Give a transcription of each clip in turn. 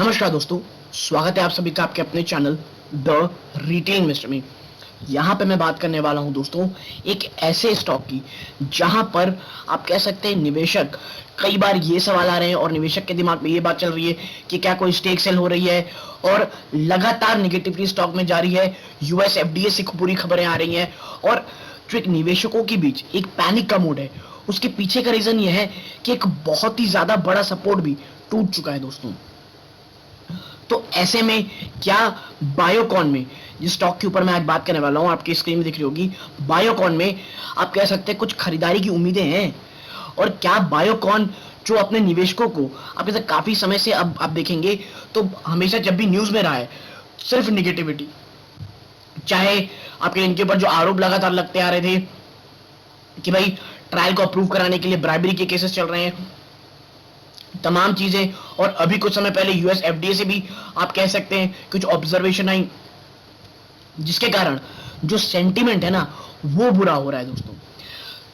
नमस्कार दोस्तों, स्वागत है आप सभी का आपके अपने चैनल द रिटेल इन्वेस्टर में। यहाँ पे मैं बात करने वाला हूँ दोस्तों एक ऐसे स्टॉक की जहां पर आप कह सकते हैं निवेशक कई बार ये सवाल आ रहे हैं और निवेशक के दिमाग में ये बात चल रही है कि क्या कोई स्टेक सेल हो रही है और लगातार निगेटिविटी स्टॉक में जारी है। यूएस एफडीए से पूरी खबरें आ रही हैं और जो एक निवेशकों के बीच एक पैनिक का मूड है, उसके पीछे का रीजन ये है कि एक बहुत ही ज्यादा बड़ा सपोर्ट भी टूट चुका है दोस्तों। तो ऐसे में क्या बायोकॉन में, जिस स्टॉक के ऊपर मैं आज बात करने वाला हूं, आपकी स्क्रीन में दिख रही होगी, बायोकॉन में आप कह सकते हैं कुछ खरीदारी की उम्मीदें हैं। और क्या बायोकॉन जो अपने निवेशकों को आप जैसे काफी समय से अब आप देखेंगे तो हमेशा जब भी न्यूज में रहा है सिर्फ निगेटिविटी, चाहे आपके इनके ऊपर जो आरोप लगातार लगते आ रहे थे कि भाई ट्रायल को अप्रूव कराने के लिए ब्राइबरी के केसेस चल रहे हैं, तमाम चीजें। और अभी कुछ समय पहले यूएस एफडीए से भी आप कह सकते हैं कुछ ऑब्जर्वेशन आई, जिसके कारण जो सेंटीमेंट है ना वो बुरा हो रहा है दोस्तों।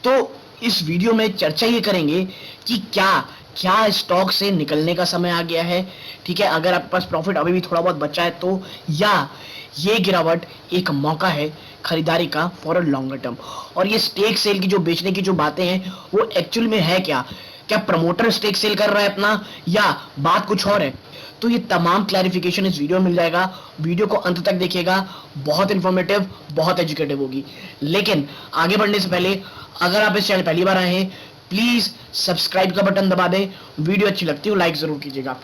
तो इस वीडियो में चर्चा ये करेंगे कि क्या क्या स्टॉक से निकलने का समय आ गया है, ठीक है, अगर आपके पास प्रॉफिट अभी भी थोड़ा बहुत बचा है तो, या ये गिरावट एक मौका है खरीदारी का फॉर अ लॉन्गर टर्म। और ये स्टेक सेल की जो बेचने की जो बातें हैं वो एक्चुअल में है क्या, क्या प्रमोटर स्टेक सेल कर रहा है अपना या बात कुछ और है। तो ये तमाम क्लैरिफिकेशन इस वीडियो में मिल जाएगा। वीडियो को अंत तक देखिएगा, बहुत इंफॉर्मेटिव, बहुत एजुकेटिव होगी। लेकिन आगे बढ़ने से पहले अगर आप इस चैनल पहली बार आए हैं प्लीज सब्सक्राइब का बटन दबा दें, वीडियो अच्छी लगती है लाइक जरूर कीजिएगा।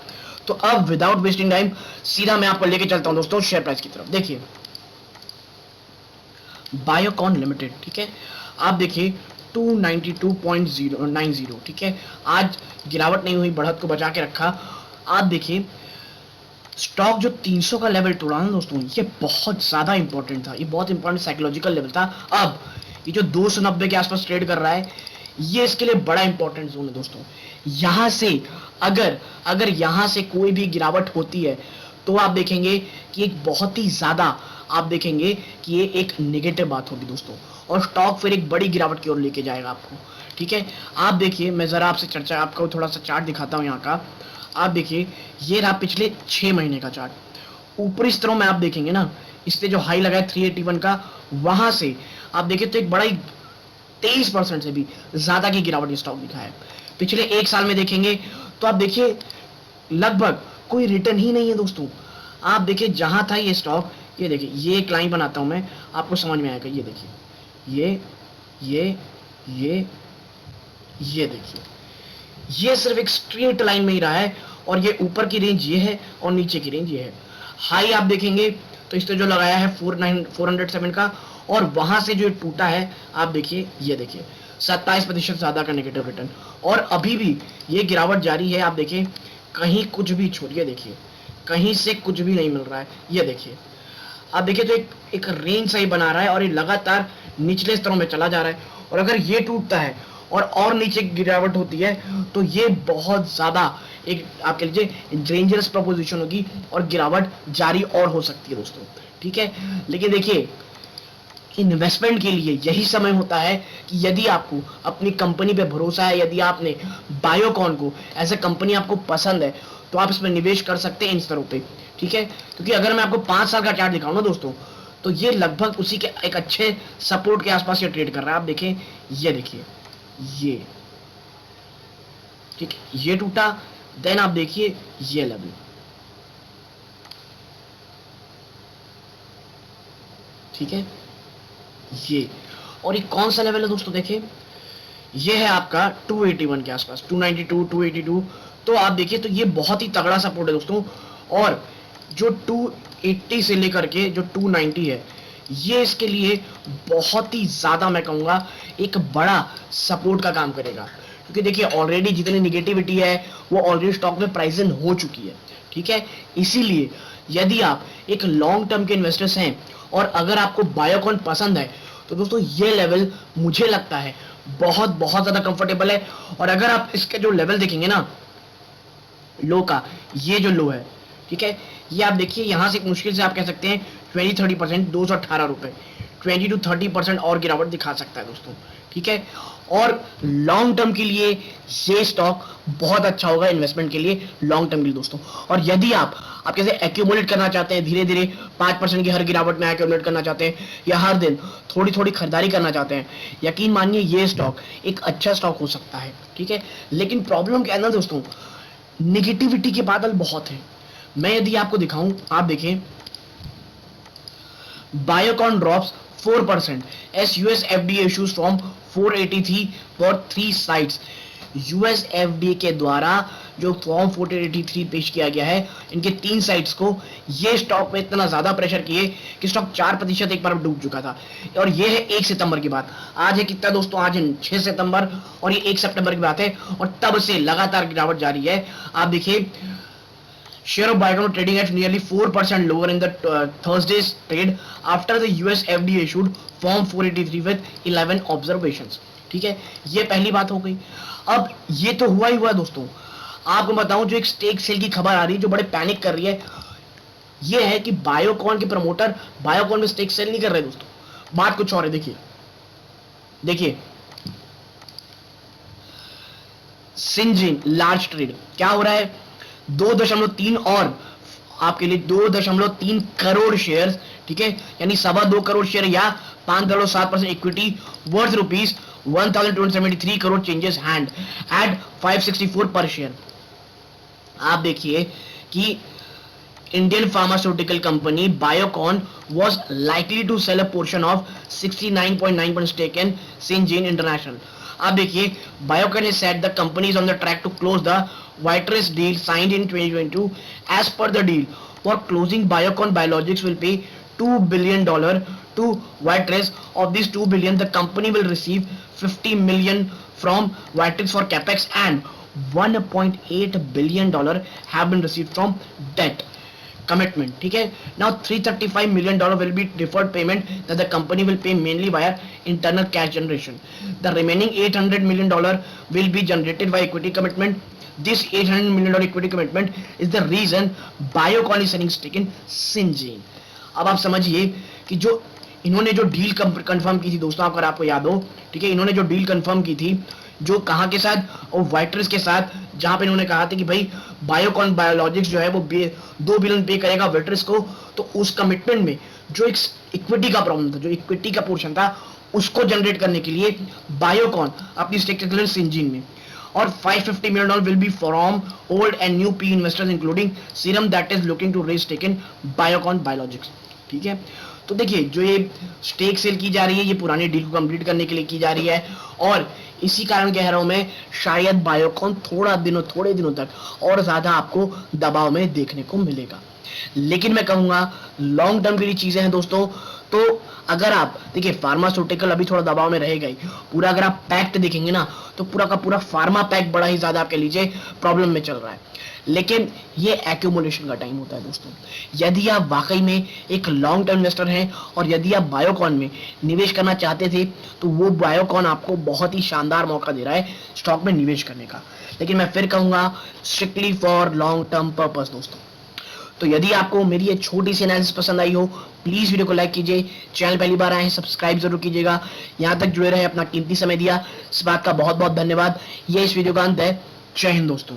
तो अब विदाउट वेस्टिंग टाइम सीधा मैं आपको लेके चलता हूं दोस्तों शेयर प्राइस की तरफ। देखिए बायोकॉन लिमिटेड, ठीक है, आप देखिए 292.090, ठीक है, आज गिरावट नहीं हुई, बढ़त को बचा के रखा। आप देखिए स्टॉक जो 300 का लेवल तोड़ा ना दोस्तों, ये बहुत ज्यादा इंपॉर्टेंट था, ये बहुत इंपॉर्टेंट साइकोलॉजिकल लेवल था। अब ये जो 290 के आसपास ट्रेड कर रहा है, ये इसके लिए बड़ा इंपॉर्टेंट जोन है दोस्तों। यहां से अगर यहां से कोई भी गिरावट होती है तो आप देखेंगे कि एक बहुत ही ज्यादा आप देखेंगे कि ये एक नेगेटिव बात होगी दोस्तों, और स्टॉक फिर एक बड़ी गिरावट की ओर लेके जाएगा आपको, ठीक है। आप देखिए मैं जरा आपसे चर्चा आपको थोड़ा सा चार्ट दिखाता हूं यहाँ का। आप देखिए ये रहा पिछले 6 महीने का चार्ट। ऊपरी स्तरों में आप देखेंगे ना, इससे जो हाई लगा है 381 का, वहां से आप देखिए तो एक बड़ा ही 23% से भी ज्यादा की गिरावट स्टॉक दिखा है। पिछले एक साल में देखेंगे तो आप देखिए लगभग कोई रिटर्न ही नहीं है दोस्तों। आप देखिए जहां था ये स्टॉक, ये देखिए, ये एक लाइन बनाता हूं मैं, आपको समझ में आएगा। ये देखिए ये ये देखिए, ये सिर्फ एक स्ट्रेट लाइन में ही रहा है, और ये ऊपर की रेंज ये है और नीचे की रेंज ये है। हाई आप देखेंगे तो इसने जो लगाया है 407 का, और वहां से जो टूटा है आप देखिए, ये देखिए 27% ज्यादा का नेगेटिव रिटर्न, और अभी भी ये गिरावट जारी है। आप देखिए कहीं कुछ भी छोड़िए, देखिए कहीं से कुछ भी नहीं मिल रहा है। ये देखिए आप देखिए तो एक रेंज सही बना रहा है और ये लगातार निचले स्तरों में चला जा रहा है। और अगर ये टूटता है और नीचे गिरावट होती है तो ये बहुत ज्यादा एक आप कह लीजिए डेंजरस प्रपोजिशन होगी और गिरावट जारी और हो सकती है दोस्तों, ठीक है। लेकिन देखिए इन्वेस्टमेंट के लिए यही समय होता है कि यदि आपको अपनी कंपनी पे भरोसा है, यदि आपने बायोकॉन को एज ए कंपनी आपको पसंद है, तो आप इसमें निवेश कर सकते हैं इन स्तरों पे, ठीक है। क्योंकि अगर मैं आपको 5 साल का चार्ट दिखाऊं ना दोस्तों, तो ये लगभग उसी के एक अच्छे सपोर्ट के आसपास ये ट्रेड कर रहा है। आप देखें, ये देखिए, ये ठीक है, ये टूटा, देन आप देखिए ये लेवल, ठीक है, ये, और ये कौन सा लेवल है दोस्तों, देखिए ये है आपका 281 के आसपास, 292 282। तो आप देखिए तो ये बहुत ही तगड़ा सपोर्ट है दोस्तों। और जो 280 से लेकर के जो 290 है, ये इसके लिए बहुत ही ज्यादा मैं कहूंगा एक बड़ा सपोर्ट का काम करेगा। क्योंकि देखिए ऑलरेडी जितनी निगेटिविटी है वो ऑलरेडी स्टॉक में प्राइस इन हो चुकी है, ठीक है। इसीलिए यदि आप एक लॉन्ग टर्म के इन्वेस्टर्स हैं और अगर आपको बायोकॉन पसंद है तो दोस्तों ये लेवल मुझे लगता है बहुत बहुत ज्यादा कंफर्टेबल है। और अगर आप इसके जो लेवल देखेंगे ना लो का, ये जो लो है, ठीक है, ये आप देखिए यहां से मुश्किल से आप कह सकते हैं 20-30%, 218 रुपए, 20 to 30% और गिरावट दिखा सकता है दोस्तों, ठीक है। और लॉन्ग टर्म के लिए ये स्टॉक बहुत अच्छा होगा इन्वेस्टमेंट के लिए, लॉन्ग टर्म के लिए दोस्तों। और यदि आप कैसे एक्यूमुलेट करना चाहते हैं, धीरे धीरे 5% की हर गिरावट में एक्यूमुलेट करना चाहते हैं, या हर दिन थोड़ी थोड़ी खरीदारी करना चाहते हैं, यकीन मानिए ये स्टॉक एक अच्छा स्टॉक हो सकता है, ठीक है। लेकिन प्रॉब्लम क्या है ना दोस्तों, निगेटिविटी के बादल बहुत हैं। मैं यदि आपको दिखाऊं, आप देखें, Biocon drops 4% as US FDA issues Form 483 for 3 sites। US FDA के द्वारा जो फॉर्म 483 पेश किया गया है इनके 3 साइट्स को, ये स्टॉक पे इतना ज्यादा प्रेशर किए कि स्टॉक 4% एक बार डूब चुका था। और ये है 1 सितंबर की बात। आज है कितना दोस्तों, आज है 6 सितंबर और ये 1 सितंबर की बात है, और तब से लगातार गिरावट जारी है। आप देखिए, share of Biocon trading at nearly 4% lower in the Thursday's trade after the US FDA issued Form 483 with 11 observations। ठीक है, ये पहली बात हो गई। अब ये तो हुआ ही हुआ दोस्तों, आपको बताऊं जो एक स्टेक सेल की खबर आ रही है जो बड़े पैनिक कर रही है, ये है कि बायोकॉन के प्रमोटर बायोकॉन में स्टेक सेल नहीं कर रहे दोस्तों, बात कुछ और है। देखिए देखिए, सिंजिन लार्ज ट्रेड क्या हो रहा है, 2.3 और आपके लिए 2.3 करोड़ शेयर्स, ठीक है, यानी 2.25 करोड़ शेयर या 5.7% equity worth ₹1273 crore changes hand eight 564 पर शेयर। आप देखिए कि Indian pharmaceutical company Biocon was likely to sell a portion of 69.9% stake in Syngene International। आप देखिए, Biocon has said the company is on the track to close the Viatris deal signed in 2022। As per the deal, for closing, Biocon Biologics will pay $2 billion to Viatris। Of these $2 billion, the company will receive $50 million from Viatris for capex and $1.8 billion have been received from debt commitment। ठीक है, now $335 million will be deferred payment that the company will pay mainly via internal cash generation। The remaining $800 million will be generated by equity commitment। This $800 million equity commitment is the reason Biocon is selling stake in Syngene। अब आप समझिए कि जो इन्होंने जो deal confirm की थी दोस्तों, अगर आपको याद हो, ठीक है, इन्होंने जो डील कंफर्म की थी जो कहां के साथ, और वाइट्रिस के साथ, जहां पे इन्होंने कहा था कि भाई बायोकॉन बायोलॉजिक्स जो है वो $2 बिलियन पे करेगा वाइट्रिस को, तो उस कमिटमेंट में जो एक इक्विटी का प्रॉब्लम था, जो इक्विटी का पोर्शन था, उसको जनरेट करने के लिए बायोकॉन अपनी स्टेक रख सिंजीन में। और $550 million will be from old and new PE investors including Serum that is looking to raise stake in Biocon Biologics। ठीक है, तो देखिए जो ये स्टेक सेल की जा रही है ये पुरानी डील को कंप्लीट करने के लिए की जा रही है, और इसी कारण कह रहा हूं मैं, शायद बायोकॉन थोड़े दिनों तक और ज्यादा आपको दबाव में देखने को मिलेगा। लेकिन मैं कहूंगा लॉन्ग टर्म के लिए चीजें हैं दोस्तों। तो अगर आप देखिए, फार्मास्यूटिकल अभी थोड़ा दबाव में रहेगा ही, पूरा अगर आप पैक्ट देखेंगे ना तो पूरा का पूरा फार्मा पैक बड़ा ही ज्यादा आपके लीजिए प्रॉब्लम में चल रहा है। लेकिन ये एक्यूमुलेशन का टाइम होता है दोस्तों। यदि आप वाकई में एक लॉन्ग टर्म इन्वेस्टर हैं और यदि आप बायोकॉन में निवेश करना चाहते थे, तो वो बायोकॉन आपको बहुत ही शानदार मौका दे रहा है स्टॉक में निवेश करने का। लेकिन मैं फिर कहूंगा strictly for long term purpose दोस्तों। तो यदि आपको मेरी ये छोटी सी एनालिसिस पसंद आई हो, प्लीज वीडियो को लाइक कीजिए, चैनल पहली बार आए हैं सब्सक्राइब जरूर कीजिएगा, यहां तक जुड़े रहे, अपना कीमती समय दिया, इस बात का बहुत बहुत धन्यवाद। ये इस वीडियो का अंत है। जय हिंद दोस्तों।